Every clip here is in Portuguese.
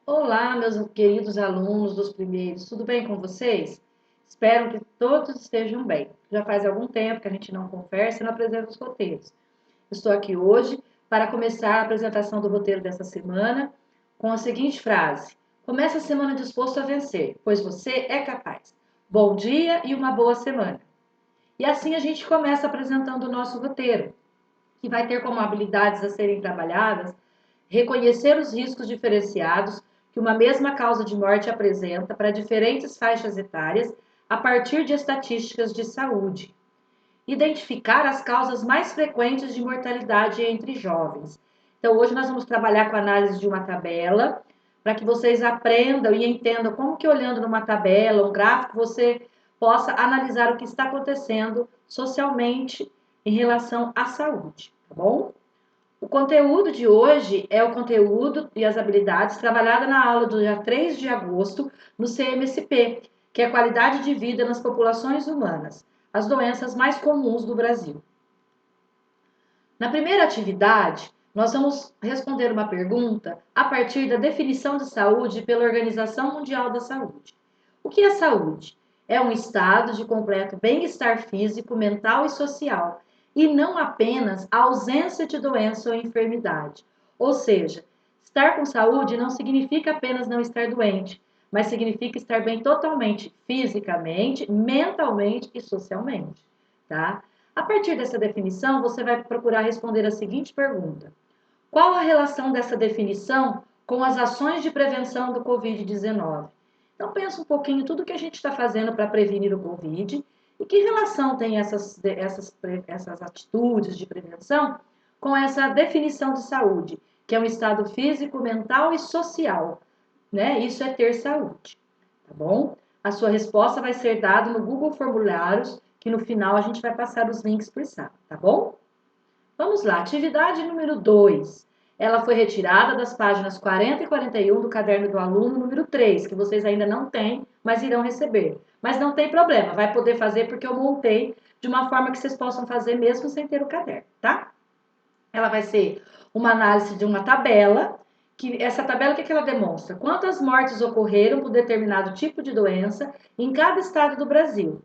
Olá, meus queridos alunos dos primeiros, tudo bem com vocês? Espero que todos estejam bem. Já faz algum tempo que a gente não conversa e não apresenta os roteiros. Estou aqui hoje para começar a apresentação do roteiro dessa semana com a seguinte frase: Comece a semana disposto a vencer, pois você é capaz. Bom dia e uma boa semana. E assim a gente começa apresentando o nosso roteiro, que vai ter como habilidades a serem trabalhadas reconhecer os riscos diferenciados que uma mesma causa de morte apresenta para diferentes faixas etárias a partir de estatísticas de saúde. Identificar as causas mais frequentes de mortalidade entre jovens. Então, hoje nós vamos trabalhar com a análise de uma tabela, para que vocês aprendam e entendam como que olhando numa tabela, um gráfico, você possa analisar o que está acontecendo socialmente em relação à saúde, tá bom? O conteúdo de hoje é o conteúdo e as habilidades trabalhada na aula do dia 3 de agosto no CMSP, que é qualidade de vida nas populações humanas, as doenças mais comuns do Brasil. Na primeira atividade, nós vamos responder uma pergunta a partir da definição de saúde pela Organização Mundial da Saúde. O que é saúde? É um estado de completo bem-estar físico, mental e social, e não apenas a ausência de doença ou enfermidade. Ou seja, estar com saúde não significa apenas não estar doente, mas significa estar bem totalmente fisicamente, mentalmente e socialmente, tá? A partir dessa definição, você vai procurar responder a seguinte pergunta: qual a relação dessa definição com as ações de prevenção do Covid-19? Então, pensa um pouquinho tudo que a gente está fazendo para prevenir o Covid e que relação tem essas atitudes de prevenção com essa definição de saúde, que é um estado físico, mental e social, né? Isso é ter saúde, tá bom? A sua resposta vai ser dada no Google Formulários, que no final a gente vai passar os links por SAP, tá bom? Vamos lá, atividade número 2. Ela foi retirada das páginas 40 e 41 do caderno do aluno número 3, que vocês ainda não têm, mas irão receber. Mas não tem problema, vai poder fazer porque eu montei de uma forma que vocês possam fazer mesmo sem ter o caderno, tá? Ela vai ser uma análise de uma tabela, que essa tabela o que ela demonstra? Quantas mortes ocorreram por determinado tipo de doença em cada estado do Brasil.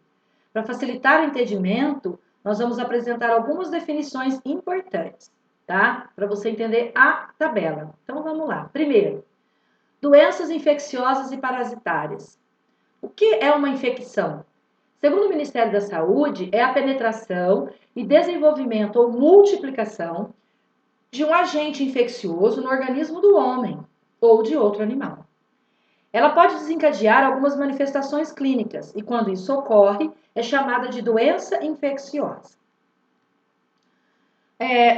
Para facilitar o entendimento, nós vamos apresentar algumas definições importantes, tá? Para você entender a tabela. Então vamos lá. Primeiro, doenças infecciosas e parasitárias. O que é uma infecção? Segundo o Ministério da Saúde, é a penetração e desenvolvimento ou multiplicação de um agente infeccioso no organismo do homem ou de outro animal. Ela pode desencadear algumas manifestações clínicas e, quando isso ocorre, é chamada de doença infecciosa.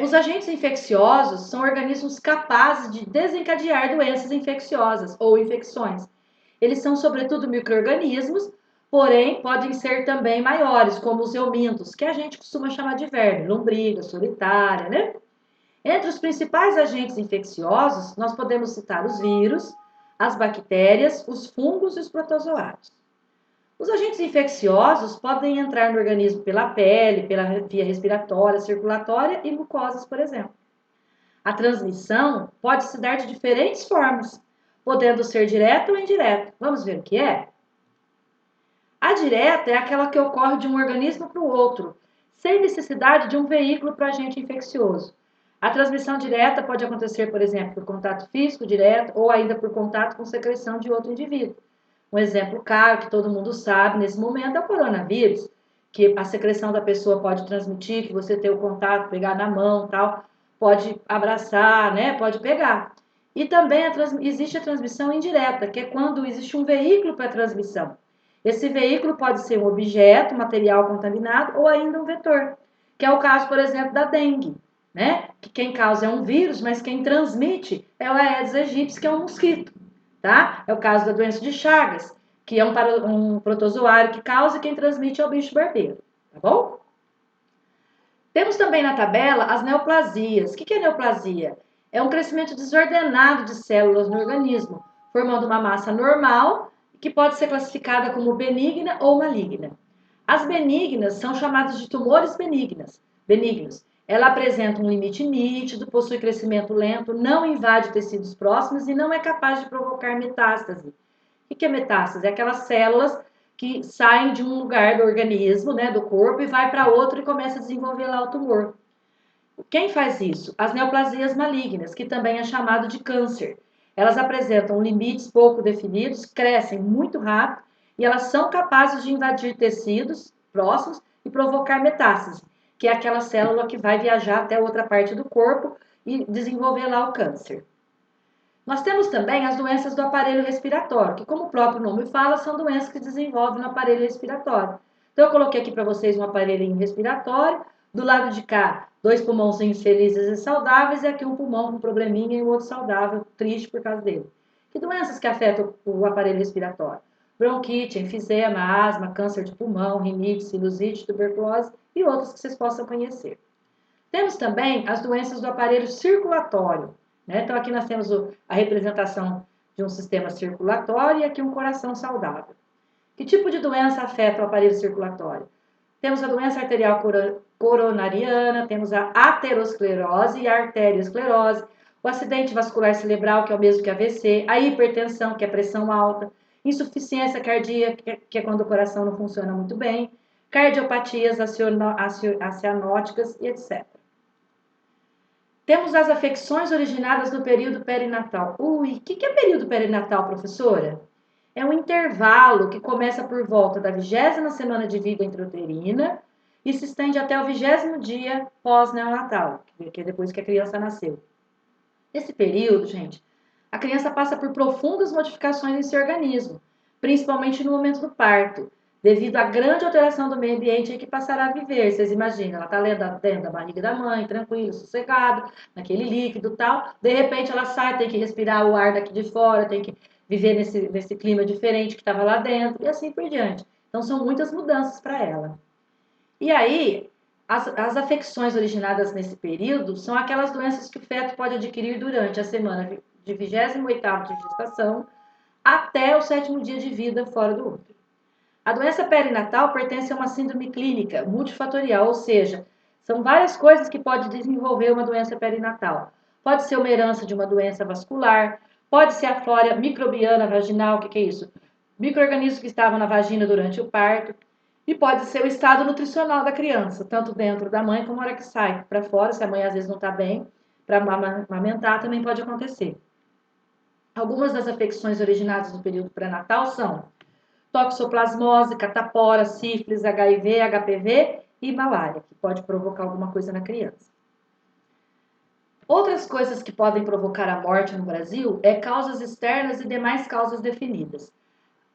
Os agentes infecciosos são organismos capazes de desencadear doenças infecciosas ou infecções. Eles são, sobretudo, micro-organismos, porém podem ser também maiores, como os eumintos, que a gente costuma chamar de verme, lombriga, solitária, né? Entre os principais agentes infecciosos, nós podemos citar os vírus, as bactérias, os fungos e os protozoários. Os agentes infecciosos podem entrar no organismo pela pele, pela via respiratória, circulatória e mucosas, por exemplo. A transmissão pode se dar de diferentes formas, podendo ser direta ou indireta. Vamos ver o que é? A direta é aquela que ocorre de um organismo para o outro, sem necessidade de um veículo para agente infeccioso. A transmissão direta pode acontecer, por exemplo, por contato físico direto ou ainda por contato com secreção de outro indivíduo. Um exemplo claro que todo mundo sabe nesse momento é o coronavírus, que a secreção da pessoa pode transmitir, que você tem o contato, pegar na mão, tal, pode abraçar, né? Pode pegar. E também existe a transmissão indireta, que é quando existe um veículo para a transmissão. Esse veículo pode ser um objeto, material contaminado ou ainda um vetor, que é o caso, por exemplo, da dengue, né? Que quem causa é um vírus, mas quem transmite é o Aedes aegypti, que é um mosquito, tá? É o caso da doença de Chagas, que é um protozoário que causa e quem transmite é o bicho barbeiro, tá bom? Temos também na tabela as neoplasias. O que é neoplasia? É um crescimento desordenado de células no organismo, formando uma massa normal que pode ser classificada como benigna ou maligna. As benignas são chamadas de tumores benignos. Ela apresenta um limite nítido, possui crescimento lento, não invade tecidos próximos e não é capaz de provocar metástase. O que é metástase? É aquelas células que saem de um lugar do organismo, né, do corpo, e vai para outro e começa a desenvolver lá o tumor. Quem faz isso? As neoplasias malignas, que também é chamado de câncer. Elas apresentam limites pouco definidos, crescem muito rápido e elas são capazes de invadir tecidos próximos e provocar metástase, que é aquela célula que vai viajar até outra parte do corpo e desenvolver lá o câncer. Nós temos também as doenças do aparelho respiratório, que, como o próprio nome fala, são doenças que desenvolvem no aparelho respiratório. Então, eu coloquei aqui para vocês um aparelhinho respiratório, do lado de cá, dois pulmãozinhos felizes e saudáveis, e aqui um pulmão com probleminha e o outro saudável, triste por causa dele. Que doenças que afetam o aparelho respiratório? Bronquite, enfisema, asma, câncer de pulmão, rinite, sinusite, tuberculose e outras que vocês possam conhecer. Temos também as doenças do aparelho circulatório, né? Então, aqui nós temos a representação de um sistema circulatório e aqui um coração saudável. Que tipo de doença afeta o aparelho circulatório? Temos a doença arterial coronariana, temos a aterosclerose e a arteriosclerose, o acidente vascular cerebral, que é o mesmo que AVC, a hipertensão, que é pressão alta, insuficiência cardíaca, que é quando o coração não funciona muito bem, cardiopatias acianóticas e etc. Temos as afecções originadas no período perinatal. Ui, o que é período perinatal, professora? É um intervalo que começa por volta da 20ª semana de vida intrauterina e se estende até o 20º dia pós-neonatal, que é depois que a criança nasceu. Nesse período, gente, a criança passa por profundas modificações em seu organismo, principalmente no momento do parto, devido à grande alteração do meio ambiente em que passará a viver. Vocês imaginam, ela está dentro da barriga da mãe, tranquilo, sossegado, naquele líquido e tal. De repente ela sai, tem que respirar o ar daqui de fora, tem que viver nesse clima diferente que estava lá dentro e assim por diante. Então são muitas mudanças para ela. E aí, as afecções originadas nesse período são aquelas doenças que o feto pode adquirir durante a semana de 28º de gestação até o 7º dia de vida fora do útero. A doença perinatal pertence a uma síndrome clínica multifatorial, ou seja, são várias coisas que pode desenvolver uma doença perinatal. Pode ser uma herança de uma doença vascular, pode ser a flora microbiana vaginal, o que é isso? Micro-organismos que estavam na vagina durante o parto, e pode ser o estado nutricional da criança, tanto dentro da mãe como na hora que sai para fora, se a mãe às vezes não está bem, para amamentar também pode acontecer. Algumas das afecções originadas no período pré-natal são toxoplasmose, catapora, sífilis, HIV, HPV e malária, que pode provocar alguma coisa na criança. Outras coisas que podem provocar a morte no Brasil é causas externas e demais causas definidas.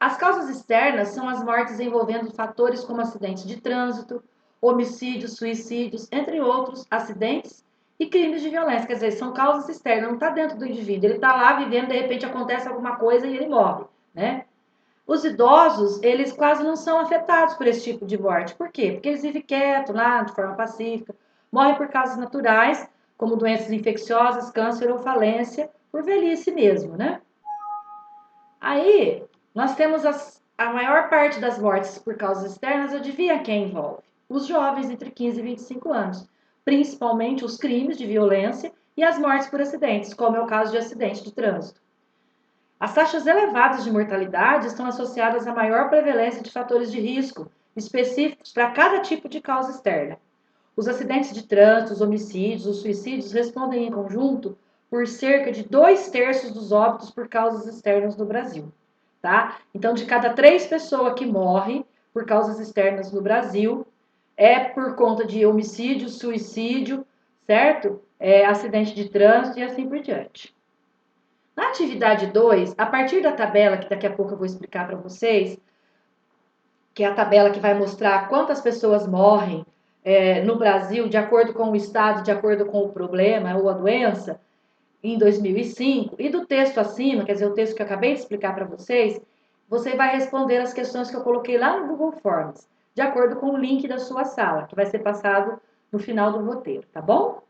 As causas externas são as mortes envolvendo fatores como acidentes de trânsito, homicídios, suicídios, entre outros acidentes e crimes de violência. Quer dizer, são causas externas, não está dentro do indivíduo. Ele está lá vivendo, de repente acontece alguma coisa e ele morre, né? Os idosos, eles quase não são afetados por esse tipo de morte. Por quê? Porque eles vivem quietos lá, de forma pacífica, morrem por causas naturais, como doenças infecciosas, câncer ou falência, por velhice mesmo, né? Aí, nós temos a maior parte das mortes por causas externas, adivinha quem envolve? Os jovens entre 15 e 25 anos, principalmente os crimes de violência e as mortes por acidentes, como é o caso de acidente de trânsito. As taxas elevadas de mortalidade estão associadas à maior prevalência de fatores de risco específicos para cada tipo de causa externa. Os acidentes de trânsito, os homicídios, os suicídios respondem em conjunto por cerca de 2/3 dos óbitos por causas externas no Brasil, tá? Então, de cada 3 pessoas que morrem por causas externas no Brasil, é por conta de homicídio, suicídio, certo? Acidente de trânsito e assim por diante. Na atividade 2, a partir da tabela, que daqui a pouco eu vou explicar para vocês, que é a tabela que vai mostrar quantas pessoas morrem no Brasil, de acordo com o estado, de acordo com o problema ou a doença, em 2005, e do texto acima, quer dizer, o texto que eu acabei de explicar para vocês, você vai responder as questões que eu coloquei lá no Google Forms, de acordo com o link da sua sala, que vai ser passado no final do roteiro, tá bom?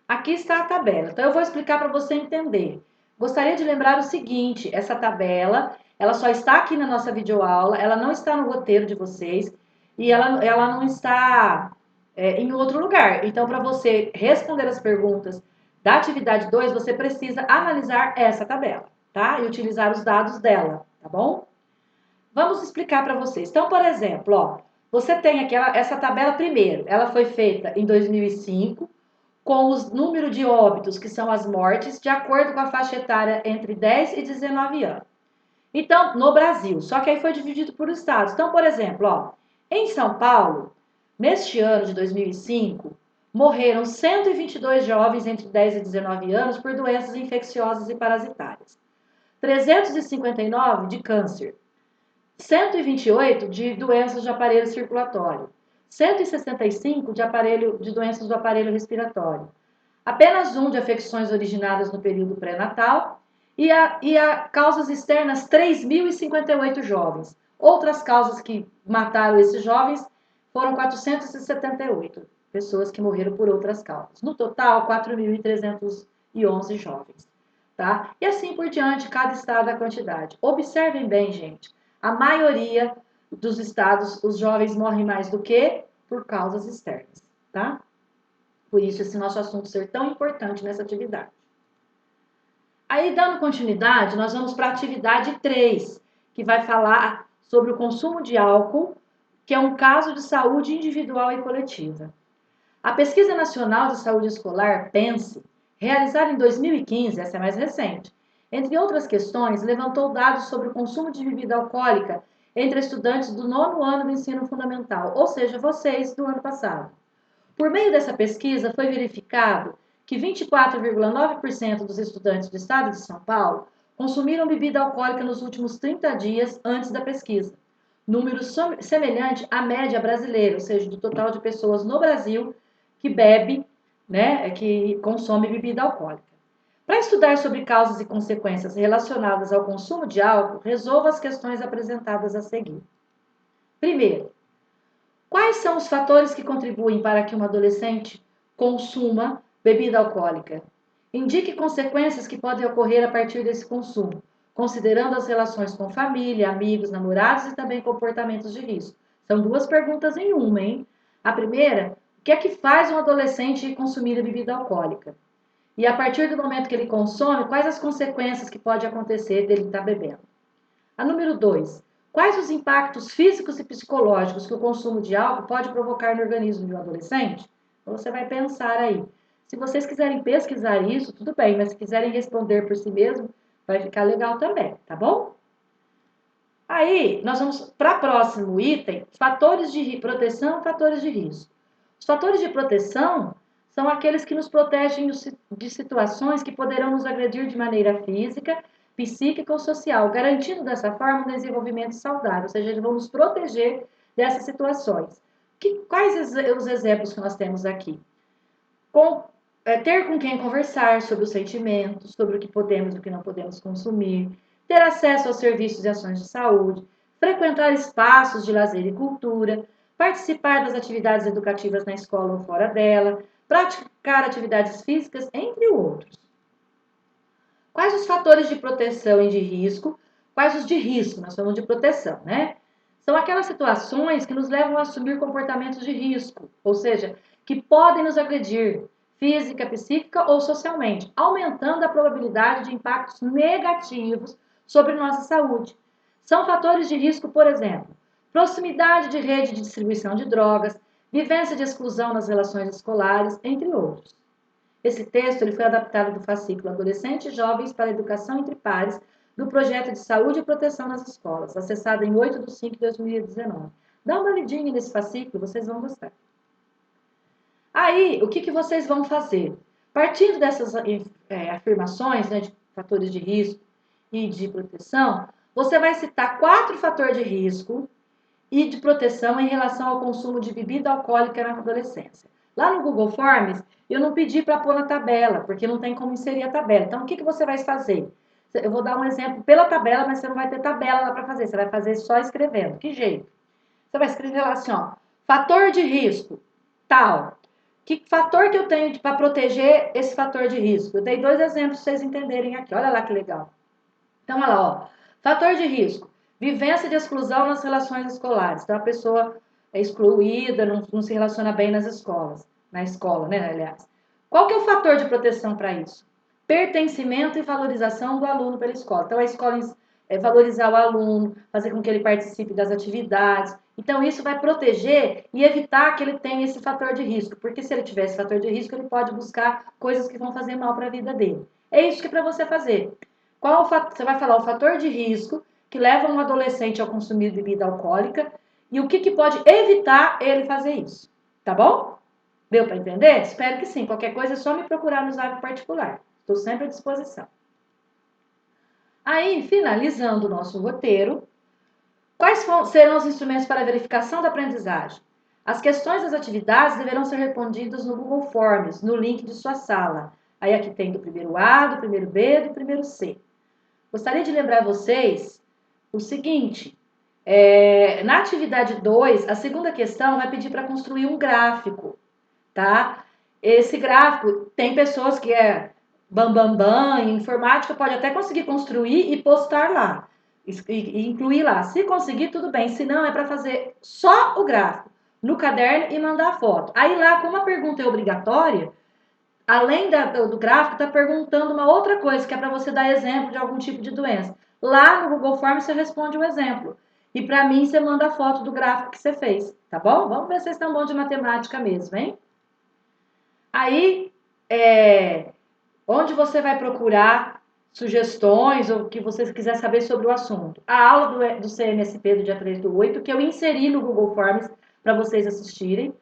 Aqui está a tabela, então eu vou explicar para você entender. Gostaria de lembrar o seguinte, essa tabela, ela só está aqui na nossa videoaula, ela não está no roteiro de vocês, e ela não está em outro lugar. Então, para você responder as perguntas da atividade 2, você precisa analisar essa tabela, tá? E utilizar os dados dela, tá bom? Vamos explicar para vocês. Então, por exemplo, ó, você tem aqui essa tabela primeiro. Ela foi feita em 2005 com os número de óbitos, que são as mortes, de acordo com a faixa etária entre 10 e 19 anos. Então, no Brasil, só que aí foi dividido por estados. Então, por exemplo, ó, em São Paulo, neste ano de 2005, morreram 122 jovens entre 10 e 19 anos por doenças infecciosas e parasitárias. 359 de câncer, 128 de doenças de aparelho circulatório, 165 de doenças do aparelho respiratório, apenas um de afecções originadas no período pré-natal e a causas externas 3.058 jovens. Outras causas que mataram esses jovens foram 478 pessoas que morreram por outras causas. No total, 4.311 jovens. Tá? E assim por diante, cada estado a quantidade. Observem bem, gente. A maioria dos estados, os jovens morrem mais do que por causas externas, tá? Por isso esse nosso assunto ser tão importante nessa atividade. Aí, dando continuidade, nós vamos para a atividade 3, que vai falar sobre o consumo de álcool, que é um caso de saúde individual e coletiva. A Pesquisa Nacional de Saúde Escolar, PENSE, realizada em 2015, essa é mais recente, entre outras questões, levantou dados sobre o consumo de bebida alcoólica entre estudantes do 9º ano do ensino fundamental, ou seja, vocês do ano passado. Por meio dessa pesquisa, foi verificado que 24,9% dos estudantes do estado de São Paulo consumiram bebida alcoólica nos últimos 30 dias antes da pesquisa, número semelhante à média brasileira, ou seja, do total de pessoas no Brasil que bebe, né, que consome bebida alcoólica. Para estudar sobre causas e consequências relacionadas ao consumo de álcool, resolva as questões apresentadas a seguir. Primeiro, quais são os fatores que contribuem para que um adolescente consuma bebida alcoólica? Indique consequências que podem ocorrer a partir desse consumo, considerando as relações com família, amigos, namorados e também comportamentos de risco. São duas perguntas em uma, hein? A primeira, o que é que faz um adolescente consumir a bebida alcoólica? E a partir do momento que ele consome, quais as consequências que pode acontecer dele estar bebendo? A número 2. Quais os impactos físicos e psicológicos que o consumo de álcool pode provocar no organismo de um adolescente? Então, você vai pensar aí. Se vocês quiserem pesquisar isso, tudo bem, mas se quiserem responder por si mesmo, vai ficar legal também, tá bom? Aí, nós vamos para o próximo item, fatores de proteção e fatores de risco. Os fatores de proteção são aqueles que nos protegem de situações que poderão nos agredir de maneira física, psíquica ou social, garantindo dessa forma um desenvolvimento saudável, ou seja, eles vão nos proteger dessas situações. Quais os exemplos que nós temos aqui? Ter com quem conversar sobre os sentimentos, sobre o que podemos e o que não podemos consumir, ter acesso aos serviços e ações de saúde, frequentar espaços de lazer e cultura, participar das atividades educativas na escola ou fora dela, praticar atividades físicas, entre outros. Quais os fatores de proteção e de risco? Quais os de risco? Nós falamos de proteção, né? São aquelas situações que nos levam a assumir comportamentos de risco, ou seja, que podem nos agredir física, psíquica ou socialmente, aumentando a probabilidade de impactos negativos sobre nossa saúde. São fatores de risco, por exemplo, proximidade de rede de distribuição de drogas, vivência de exclusão nas relações escolares, entre outros. Esse texto ele foi adaptado do fascículo Adolescentes e Jovens para a Educação entre Pares, do Projeto de Saúde e Proteção nas Escolas, acessado em 8 de 5 de 2019. Dá uma lidinha nesse fascículo, vocês vão gostar. Aí, o que vocês vão fazer? Partindo dessas afirmações, né, de fatores de risco e de proteção, você vai citar 4 fatores de risco e de proteção em relação ao consumo de bebida alcoólica na adolescência. Lá no Google Forms, eu não pedi para pôr na tabela, porque não tem como inserir a tabela. Então, o que você vai fazer? Eu vou dar um exemplo pela tabela, mas você não vai ter tabela lá para fazer. Você vai fazer só escrevendo. Que jeito? Você vai escrever lá assim, ó, fator de risco, tal. Que fator que eu tenho para proteger esse fator de risco? Eu dei 2 exemplos para vocês entenderem aqui. Olha lá que legal. Então, olha lá, ó. Fator de risco. Vivência de exclusão nas relações escolares. Então, a pessoa é excluída, não se relaciona bem nas escolas, na escola, né, aliás. Qual que é o fator de proteção para isso? Pertencimento e valorização do aluno pela escola. Então, a escola é valorizar o aluno, fazer com que ele participe das atividades. Então, isso vai proteger e evitar que ele tenha esse fator de risco, porque se ele tiver esse fator de risco, ele pode buscar coisas que vão fazer mal para a vida dele. É isso que é para você fazer. Você vai falar o fator de risco que leva um adolescente ao consumir bebida alcoólica e o que pode evitar ele fazer isso. Tá bom? Deu para entender? Espero que sim. Qualquer coisa é só me procurar no Zap particular. Estou sempre à disposição. Aí, finalizando o nosso roteiro, quais serão os instrumentos para a verificação da aprendizagem? As questões das atividades deverão ser respondidas no Google Forms, no link de sua sala. Aí aqui tem do primeiro A, do primeiro B, do primeiro C. Gostaria de lembrar vocês o seguinte, na atividade 2, a segunda questão vai pedir para construir um gráfico, tá? Esse gráfico, tem pessoas que em informática, pode até conseguir construir e postar lá, e incluir lá. Se conseguir, tudo bem, se não, é para fazer só o gráfico no caderno e mandar a foto. Aí lá, como a pergunta é obrigatória, além do gráfico, está perguntando uma outra coisa, que é para você dar exemplo de algum tipo de doença. Lá no Google Forms você responde um exemplo. E para mim você manda a foto do gráfico que você fez, tá bom? Vamos ver se vocês estão bons de matemática mesmo, hein? Aí, onde você vai procurar sugestões ou o que você quiser saber sobre o assunto? A aula do CMSP do dia 3/8, que eu inseri no Google Forms para vocês assistirem.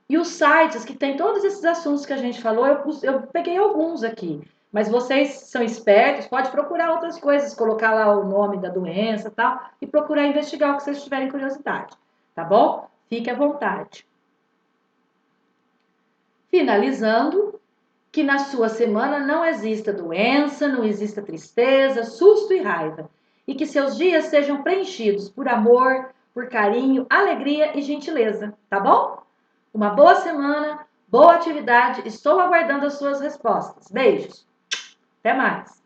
E os sites que tem todos esses assuntos que a gente falou, eu peguei alguns aqui. Mas vocês são espertos, pode procurar outras coisas, colocar lá o nome da doença e tal, e procurar investigar o que vocês tiverem curiosidade, tá bom? Fique à vontade. Finalizando, que na sua semana não exista doença, não exista tristeza, susto e raiva, e que seus dias sejam preenchidos por amor, por carinho, alegria e gentileza, tá bom? Uma boa semana, boa atividade, estou aguardando as suas respostas. Beijos, até mais!